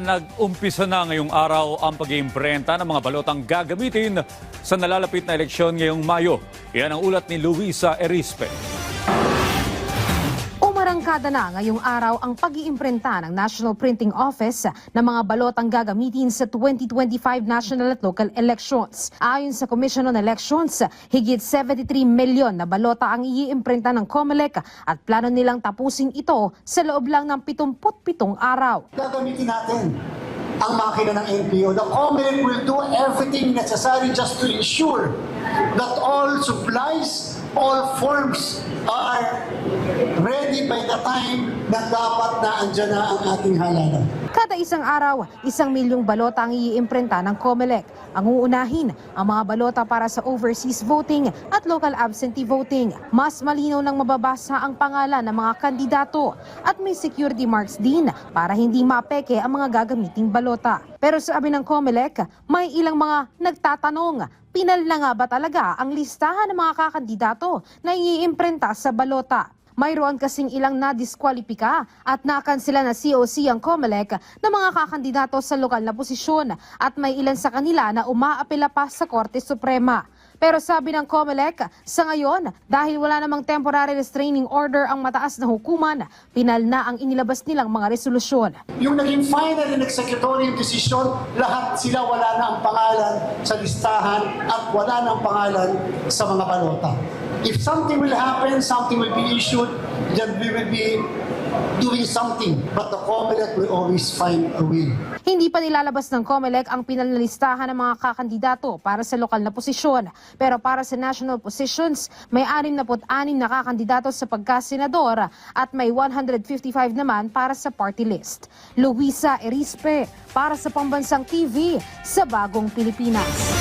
nag-umpisa na ngayong araw ang pag-iimprenta ng mga balotang gagamitin sa nalalapit na eleksyon ngayong Mayo. Yan ang ulat ni Luisa Erispe. Umarangkada na ngayong araw ang pag-iimprenta ng National Printing Office ng mga balotang gagamitin sa 2025 national at local elections. Ayon sa Commission on Elections, higit 73 milyon na balota ang iiimprenta ng COMELEC at plano nilang tapusin ito sa loob lang ng 77 araw. Gagamitin natin ang makina ng NPO. The COMELEC will do everything necessary just to ensure that all supplies, all forms are ready by the time na dapat na andyan na ang ating halalan. Kada isang araw, 1 milyong balota ang iiimprenta ng COMELEC. Ang uunahin, ang mga balota para sa overseas voting at local absentee voting. Mas malinaw nang mababasa ang pangalan ng mga kandidato at may security marks din para hindi mapeke ang mga gagamiting balota. Pero sabi ng COMELEC, may ilang mga nagtatanong, pinal na nga ba talaga ang listahan ng mga kakandidato na iiimprenta sa balota? Mayroon kasing ilang nadiskwalipika at nakansela na COC ang COMELEC ng mga kakandidato sa lokal na posisyon at may ilan sa kanila na umaapela pa sa Korte Suprema. Pero sabi ng COMELEC, sa ngayon, dahil wala namang temporary restraining order ang mataas na hukuman, pinal na ang inilabas nilang mga resolusyon. Yung naging final and executory decision, lahat sila wala na ang pangalan sa listahan at wala na ang pangalan sa mga balota. If something will happen, something will be issued, then we will be doing something. But the COMELEC will always find a way. Hindi pa nilalabas ng COMELEC ang pinanlistahan ng mga kakandidato para sa lokal na posisyon. Pero para sa national positions, may 66 na kakandidato sa pagkasenador at may 155 naman para sa party list. Luisa Erispe, para sa Pambansang TV, sa Bagong Pilipinas.